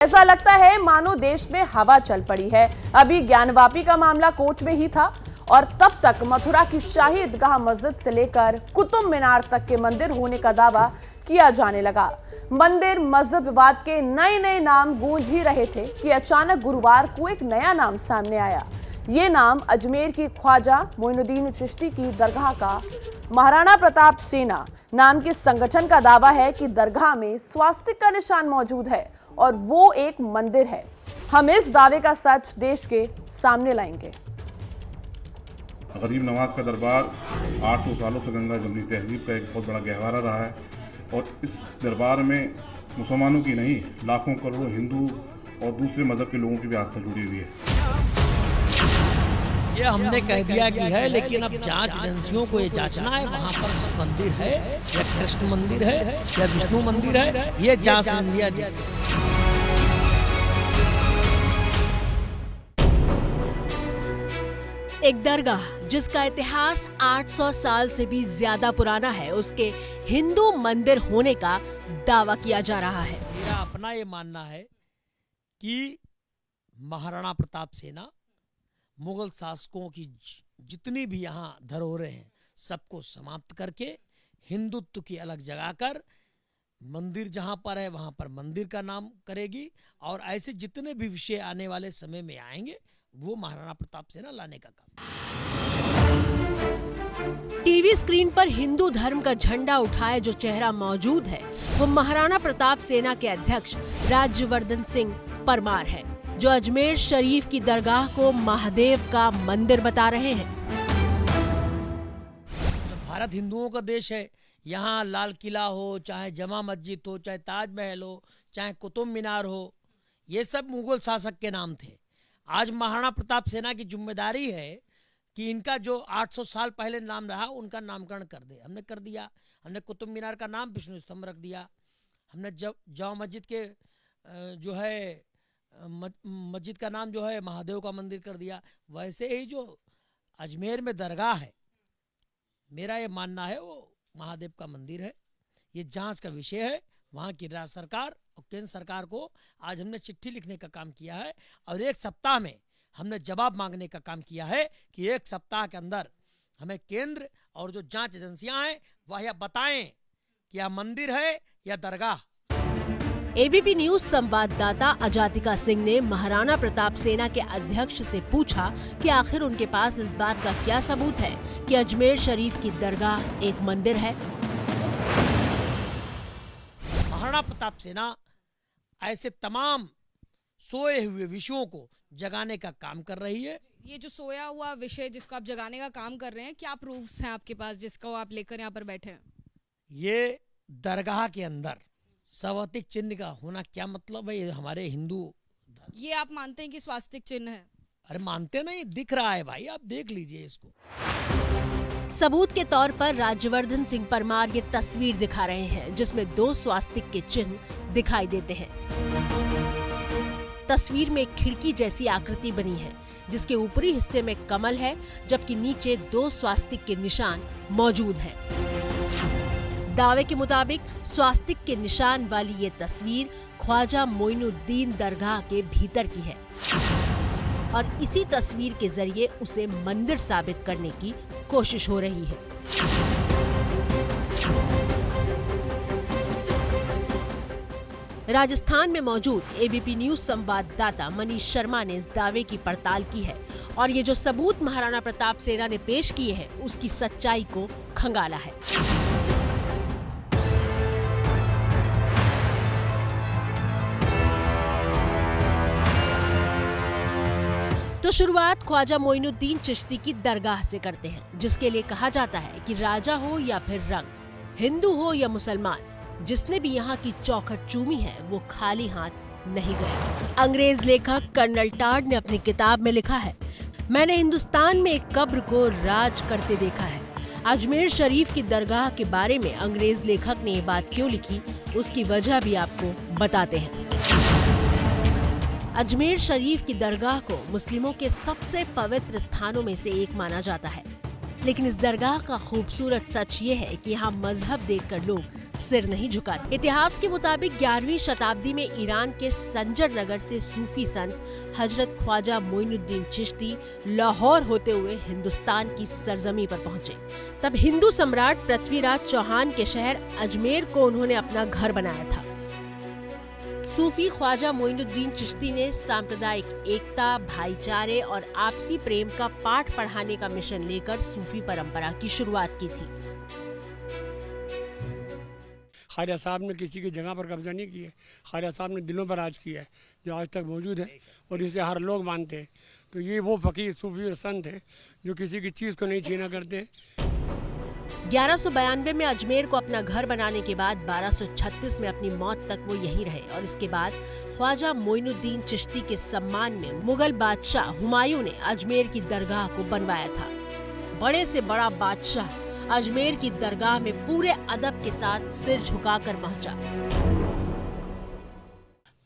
ऐसा लगता है मानो देश में हवा चल पड़ी है। अभी ज्ञानवापी का मामला कोर्ट में ही था और तब तक मथुरा की शाही ईदगाह मस्जिद से लेकर कुतुब मीनार तक के मंदिर होने का दावा किया जाने लगा। मंदिर मस्जिद विवाद के नए नए नाम गूंज ही रहे थे कि अचानक गुरुवार को एक नया नाम सामने आया। ये नाम अजमेर की ख्वाजा मोइनुद्दीन चिश्ती की दरगाह का महाराणा प्रताप सेना नाम के संगठन का दावा है कि दरगाह में स्वास्तिक का निशान मौजूद है और वो एक मंदिर है। हम इस दावे का सच देश के सामने लाएंगे। गरीब नवाज का दरबार 800 सालों से गंगा जमनी तहजीब का एक बहुत बड़ा गहवारा रहा है और इस दरबार में मुसलमानों की नहीं लाखों करोड़ों हिंदू और दूसरे मजहब के लोगों की भी आस्था जुड़ी हुई है। ये हमने कह दिया कि है, लेकिन अब जांच एजेंसियों को ये जांचना है वहाँ पर मंदिर है या कृष्ण मंदिर है या विष्णु मंदिर है, ये जांच इंडिया। एक दरगाह जिसका इतिहास 800 साल से भी ज्यादा पुराना है, उसके हिंदू मंदिर होने का दावा किया जा रहा है। मेरा अपना ये मानना है कि महाराणा प्रताप सेना मुगल शासकों की जितनी भी यहाँ धरोहरें हैं सबको समाप्त करके हिंदुत्व की अलग जगाकर मंदिर जहाँ पर है वहाँ पर मंदिर का नाम करेगी और ऐसे जितने भी विषय आने वाले समय में आएंगे वो महाराणा प्रताप सेना लाने का काम। टीवी स्क्रीन पर हिंदू धर्म का झंडा उठाए जो चेहरा मौजूद है वो महाराणा प्रताप सेना के अध्यक्ष राज्यवर्धन सिंह परमार है, जो अजमेर शरीफ की दरगाह को महादेव का मंदिर बता रहे हैं। भारत हिंदुओं का देश है, यहाँ लाल किला हो, चाहे जमा मस्जिद हो, चाहे ताजमहल हो, चाहे कुतुब मीनार हो, ये सब मुगल शासक के नाम थे। आज महाराणा प्रताप सेना की जिम्मेदारी है कि इनका जो 800 साल पहले नाम रहा उनका नामकरण कर दे। हमने कर दिया। हमने कुतुब मीनार का नाम विष्णु स्तंभ रख दिया। हमने जमा मस्जिद के जो है मस्जिद का नाम जो है महादेव का मंदिर कर दिया। वैसे ही जो अजमेर में दरगाह है, मेरा ये मानना है वो महादेव का मंदिर है। ये जांच का विषय है। वहाँ की राज्य सरकार और केंद्र सरकार को आज हमने चिट्ठी लिखने का काम किया है और एक सप्ताह में हमने जवाब मांगने का काम किया है कि एक सप्ताह के अंदर हमें केंद्र और जो जांच एजेंसियां हैं वह यह बताएं कि यह मंदिर है या दरगाह। एबीपी न्यूज संवाददाता अजातिका सिंह ने महाराणा प्रताप सेना के अध्यक्ष से पूछा कि आखिर उनके पास इस बात का क्या सबूत है कि अजमेर शरीफ की दरगाह एक मंदिर है। महाराणा प्रताप सेना ऐसे तमाम सोए हुए विषयों को जगाने का काम कर रही है। ये जो सोया हुआ विषय जिसको आप जगाने का काम कर रहे हैं, क्या प्रूफ्स हैं आपके पास जिसको आप लेकर यहाँ पर बैठे हैं? ये दरगाह के अंदर स्वास्तिक चिन्ह का होना क्या मतलब है? ये हमारे हिंदू ये आप मानते हैं कि स्वास्तिक चिन्ह है? अरे मानते नहीं, दिख रहा है भाई, आप देख लीजिए इसको। सबूत के तौर पर राज्यवर्धन सिंह परमार ये तस्वीर दिखा रहे हैं जिसमें 2 स्वास्तिक के चिन्ह दिखाई देते हैं। तस्वीर में एक खिड़की जैसी आकृति बनी है जिसके ऊपरी हिस्से में कमल है, जबकि नीचे 2 स्वास्तिक के निशान मौजूद हैं। दावे के मुताबिक स्वास्तिक के निशान वाली ये तस्वीर ख्वाजा मोइनुद्दीन दरगाह के भीतर की है और इसी तस्वीर के जरिए उसे मंदिर साबित करने की कोशिश हो रही है। राजस्थान में मौजूद एबीपी न्यूज संवाददाता मनीष शर्मा ने इस दावे की पड़ताल की है और ये जो सबूत महाराणा प्रताप सेना ने पेश किए हैं उसकी सच्चाई को खंगाला है। तो शुरुआत ख्वाजा मोइनुद्दीन चिश्ती की दरगाह से करते हैं, जिसके लिए कहा जाता है कि राजा हो या फिर रंग, हिंदू हो या मुसलमान, जिसने भी यहाँ की चौखट चूमी है वो खाली हाथ नहीं गया। अंग्रेज लेखक कर्नल टाड ने अपनी किताब में लिखा है, मैंने हिंदुस्तान में एक कब्र को राज करते देखा है। अजमेर शरीफ की दरगाह के बारे में अंग्रेज लेखक ने ये बात क्यों लिखी, उसकी वजह भी आपको बताते हैं। अजमेर शरीफ की दरगाह को मुस्लिमों के सबसे पवित्र स्थानों में से एक माना जाता है। लेकिन इस दरगाह का खूबसूरत सच ये है कि यहाँ मजहब देखकर लोग सिर नहीं झुकाते। इतिहास के मुताबिक 11वीं शताब्दी में ईरान के संजर नगर से सूफी संत हजरत ख्वाजा मोइनुद्दीन चिश्ती लाहौर होते हुए हिंदुस्तान की सरजमी पर पहुँचे। तब हिंदू सम्राट पृथ्वीराज चौहान के शहर अजमेर को उन्होंने अपना घर बनाया था। सूफी ख्वाजा मोइनुद्दीन चिश्ती ने सांप्रदायिक एकता, भाईचारे और आपसी प्रेम का पाठ पढ़ाने का मिशन लेकर सूफी परंपरा की शुरुआत की थी। ख्वाजा साहब ने किसी की जगह पर कब्जा नहीं किया। ख्वाजा साहब ने दिलों पर राज किया है, जो आज तक मौजूद है और इसे हर लोग मानते हैं। तो ये वो फकीर, सूफी और संत है जो किसी की चीज़ को नहीं छीना करते। 1192 में अजमेर को अपना घर बनाने के बाद 1236 में अपनी मौत तक वो यहीं रहे और इसके बाद ख्वाजा मोइनुद्दीन चिश्ती के सम्मान में मुगल बादशाह हुमायूं ने अजमेर की दरगाह को बनवाया था। बड़े से बड़ा बादशाह अजमेर की दरगाह में पूरे अदब के साथ सिर झुकाकर पहुंचा।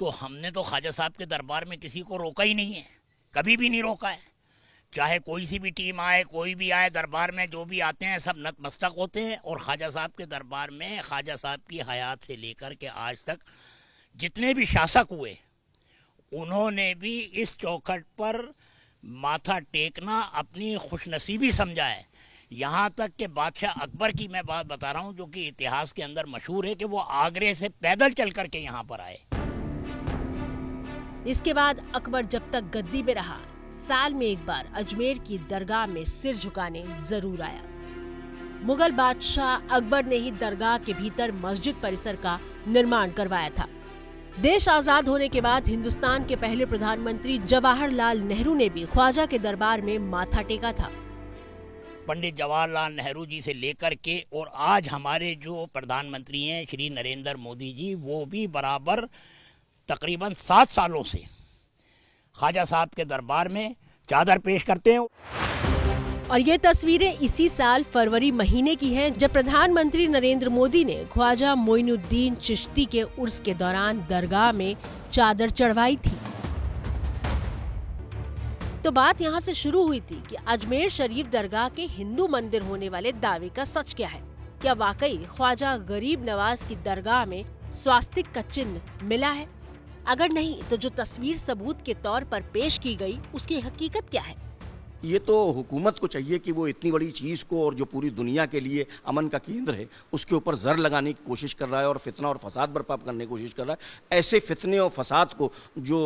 तो हमने तो ख्वाजा साहब के दरबार में किसी को रोका ही नहीं है, कभी भी नहीं रोका है। चाहे कोई सी भी टीम आए, कोई भी आए, दरबार में जो भी आते हैं सब नतमस्तक होते हैं। और ख्वाजा साहब के दरबार में ख्वाजा साहब की हयात से लेकर के आज तक जितने भी शासक हुए, उन्होंने भी इस चौखट पर माथा टेकना अपनी खुशनसीबी समझा है। यहाँ तक कि बादशाह अकबर की मैं बात बता रहा हूँ, जो कि इतिहास के अंदर मशहूर है कि वो आगरे से पैदल चल करके यहाँ पर आए। इसके बाद अकबर जब तक गद्दी में रहा, साल में एक बार अजमेर की दरगाह में सिर झुकाने जरूर आया। मुगल बादशाह अकबर ने ही दरगाह के भीतर मस्जिद परिसर का निर्माण करवाया था। देश आजाद होने के बाद हिंदुस्तान के पहले प्रधानमंत्री जवाहरलाल नेहरू ने भी ख्वाजा के दरबार में माथा टेका था। पंडित जवाहरलाल नेहरू जी से लेकर के और आज हमारे जो प्रधानमंत्री हैं श्री नरेंद्र मोदी जी, वो भी बराबर तकरीबन 7 सालों से ख्वाजा साहब के दरबार में चादर पेश करते हैं। और ये तस्वीरें इसी साल फरवरी महीने की हैं, जब प्रधानमंत्री नरेंद्र मोदी ने ख्वाजा मोइनुद्दीन चिश्ती के उर्स के दौरान दरगाह में चादर चढ़वाई थी। तो बात यहाँ से शुरू हुई थी कि अजमेर शरीफ दरगाह के हिंदू मंदिर होने वाले दावे का सच क्या है। क्या वाकई ख्वाजा गरीब नवाज की दरगाह में स्वास्तिक का चिन्ह मिला है? अगर नहीं तो जो तस्वीर सबूत के तौर पर पेश की गई, उसकी हकीकत क्या है? ये तो हुकूमत को चाहिए कि वो इतनी बड़ी चीज़ को, और जो पूरी दुनिया के लिए अमन का केंद्र है, उसके ऊपर जर लगाने की कोशिश कर रहा है और फितना और फसाद बर्पा करने की कोशिश कर रहा है। ऐसे फितने और फसाद को जो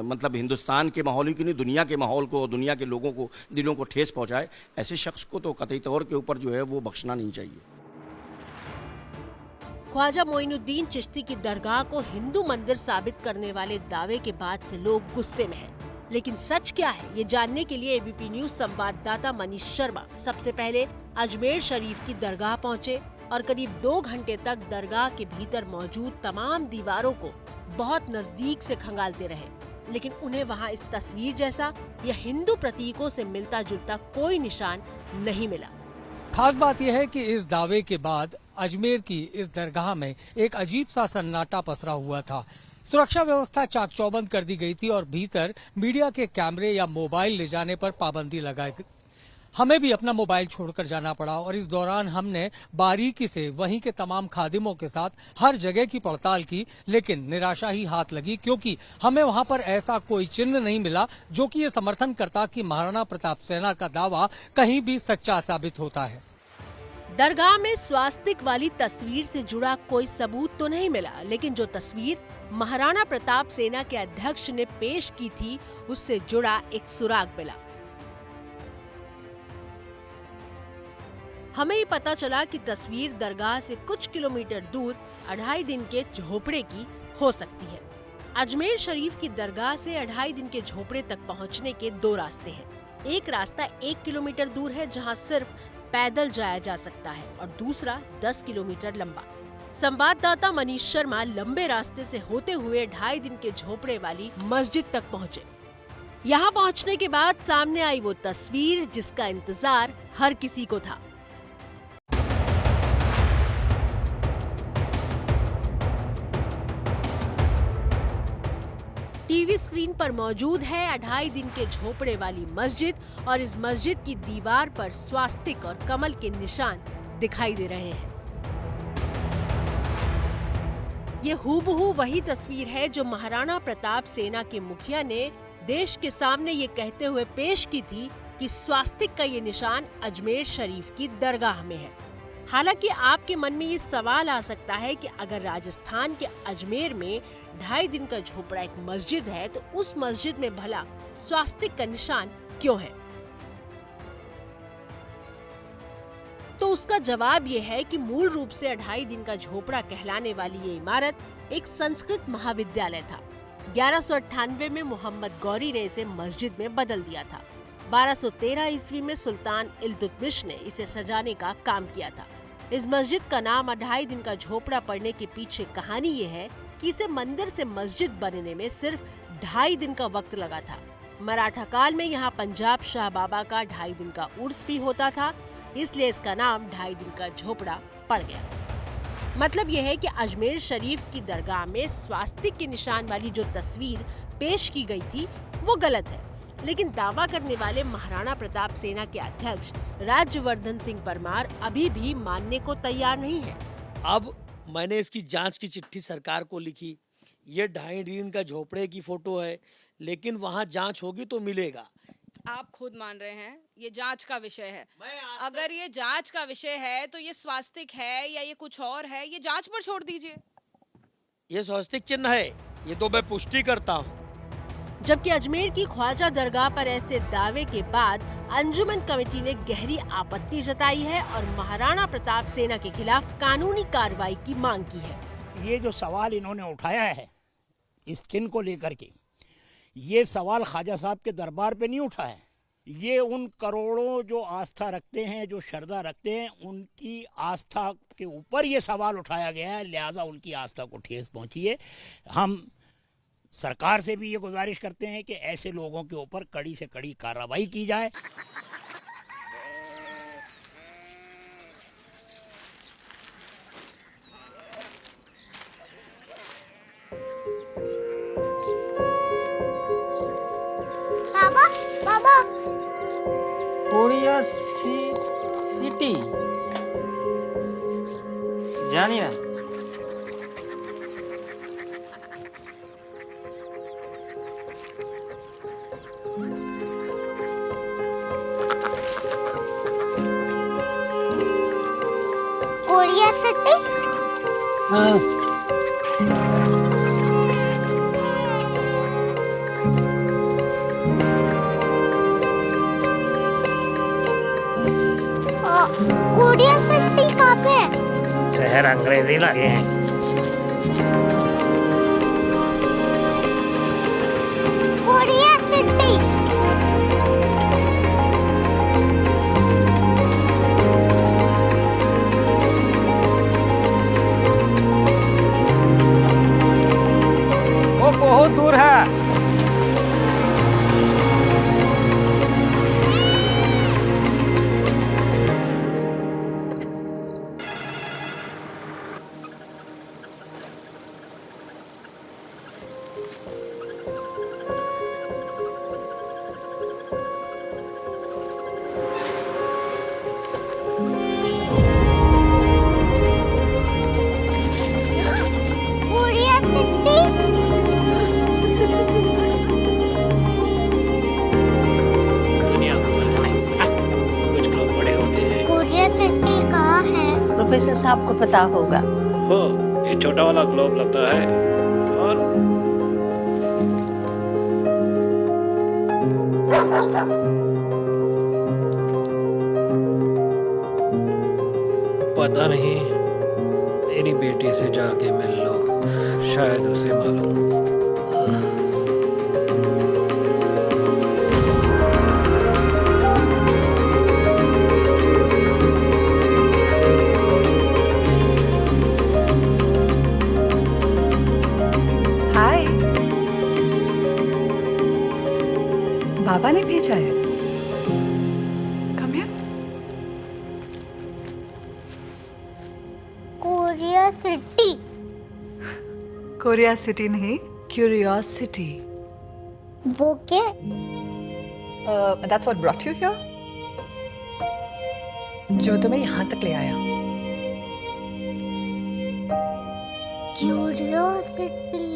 मतलब हिंदुस्तान के माहौल की नहीं, दुनिया के माहौल को, दुनिया के लोगों को, दिलों को ठेस पहुँचाए, ऐसे शख्स को तो कतई तौर के ऊपर जो है वो बख्शना नहीं चाहिए। ख्वाजा मोइनुद्दीन चिश्ती की दरगाह को हिंदू मंदिर साबित करने वाले दावे के बाद से लोग गुस्से में हैं। लेकिन सच क्या है, ये जानने के लिए एबीपी न्यूज संवाददाता मनीष शर्मा सबसे पहले अजमेर शरीफ की दरगाह पहुंचे और करीब 2 घंटे तक दरगाह के भीतर मौजूद तमाम दीवारों को बहुत नजदीक से खंगालते रहे। लेकिन उन्हें वहां इस तस्वीर जैसा या हिंदू प्रतीकों से मिलता जुलता कोई निशान नहीं मिला। खास बात यह है कि इस दावे के बाद अजमेर की इस दरगाह में एक अजीब सा सन्नाटा पसरा हुआ था। सुरक्षा व्यवस्था चाक चौबंद कर दी गई थी और भीतर मीडिया के कैमरे या मोबाइल ले जाने पर पाबंदी लगाई गई। हमें भी अपना मोबाइल छोड़कर जाना पड़ा और इस दौरान हमने बारीकी से वहीं के तमाम खादिमों के साथ हर जगह की पड़ताल की, लेकिन निराशा ही हाथ लगी, क्योंकि हमें वहां पर ऐसा कोई चिन्ह नहीं मिला जो कि ये समर्थन करता कि महाराणा प्रताप सेना का दावा कहीं भी सच्चा साबित होता है। दरगाह में स्वास्तिक वाली तस्वीर से जुड़ा कोई सबूत तो नहीं मिला, लेकिन जो तस्वीर महाराणा प्रताप सेना के अध्यक्ष ने पेश की थी, उससे जुड़ा एक सुराग मिला। हमें ही पता चला कि तस्वीर दरगाह से कुछ किलोमीटर दूर 2.5 दिन के झोपड़े की हो सकती है। अजमेर शरीफ की दरगाह से 2.5 दिन के झोपड़े तक पहुंचने के 2 रास्ते हैं। एक रास्ता 1 किलोमीटर दूर है, जहां सिर्फ पैदल जाया जा सकता है, और दूसरा 10 किलोमीटर लंबा। संवाददाता मनीष शर्मा लंबे रास्ते से होते हुए 2.5 दिन के झोपड़े वाली मस्जिद तक पहुंचे। यहाँ पहुंचने के बाद सामने आई वो तस्वीर जिसका इंतजार हर किसी को था। टीवी स्क्रीन पर मौजूद है 2.5 दिन के झोपड़े वाली मस्जिद और इस मस्जिद की दीवार पर स्वास्तिक और कमल के निशान दिखाई दे रहे हैं। ये हूबहू वही तस्वीर है जो महाराणा प्रताप सेना के मुखिया ने देश के सामने ये कहते हुए पेश की थी कि स्वास्तिक का ये निशान अजमेर शरीफ की दरगाह में है। हालांकि आपके मन में ये सवाल आ सकता है कि अगर राजस्थान के अजमेर में 2.5 दिन का झोपड़ा एक मस्जिद है तो उस मस्जिद में भला स्वास्तिक का निशान क्यों है? तो उसका जवाब ये है कि मूल रूप से 2.5 दिन का झोपड़ा कहलाने वाली ये इमारत एक संस्कृत महाविद्यालय था। 1198 में मोहम्मद गौरी ने इसे मस्जिद में बदल दिया था। 1213 ईस्वी में सुल्तान इल्तुतमिश ने इसे सजाने का काम किया था। इस मस्जिद का नाम 2.5 दिन का झोपड़ा पड़ने के पीछे कहानी ये है कि इसे मंदिर से मस्जिद बनने में सिर्फ 2.5 दिन का वक्त लगा था। मराठा काल में यहाँ पंजाब शाह बाबा का 2.5 दिन का उर्स भी होता था, इसलिए इसका नाम 2.5 दिन का झोपड़ा पड़ गया। मतलब यह है कि अजमेर शरीफ की दरगाह में स्वास्तिक के निशान वाली जो तस्वीर पेश की गई थी वो गलत है, लेकिन दावा करने वाले महाराणा प्रताप सेना के अध्यक्ष राज्यवर्धन सिंह परमार अभी भी मानने को तैयार नहीं है। अब मैंने इसकी जांच की चिट्ठी सरकार को लिखी। ये 2.5 दिन का झोपड़े की फोटो है, लेकिन वहाँ जांच होगी तो मिलेगा। आप खुद मान रहे हैं ये जांच का विषय है। अगर ये जांच का विषय है तो ये स्वास्तिक है या ये कुछ और है, ये जांच पर छोड़ दीजिए। ये स्वास्तिक चिन्ह है, ये तो मैं पुष्टि करता हूँ। जबकि अजमेर की ख्वाजा दरगाह पर ऐसे दावे के बाद अंजुमन कमेटी ने गहरी आपत्ति जताई है और महाराणा प्रताप सेना के खिलाफ कानूनी कार्रवाई की मांग की है। ये जो सवाल इन्होंने उठाया है इस चिन्ह को लेकर के, ये सवाल ख्वाजा साहब के दरबार पे नहीं उठा है। ये उन करोड़ों जो आस्था रखते हैं, जो श्रद्धा रखते हैं, उनकी आस्था के ऊपर ये सवाल उठाया गया है। लिहाजा उनकी आस्था को ठेस पहुंची है। हम सरकार से भी ये गुजारिश करते हैं कि ऐसे लोगों के ऊपर कड़ी से कड़ी कार्रवाई की जाए। बाबा बाबा कोरिया सिटी जानिए कोरिया सिटी। कोरिया सिटी कहाँ पे है? शहर अंग्रेजी लगे हैं। Korea city. वो बहुत दूर है। Korea city. कोरिया सिटी कहाँ है? प्रोफेसर साहब को पता होगा। हो, ये छोटा वाला ग्लोब लगता है और पता नहीं, मेरी बेटी से जाके मिल लो, शायद उसे मालूम हो। हाय, बाबा ने भेजा है। Come here. Korea city. Korea city नहीं, क्यूरियोसिटी। वो क्या? That's what brought you here? जो तुम्हें यहाँ तक ले आया। क्यूरियोसिटी।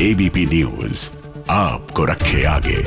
ABP न्यूज आपको रखे आगे।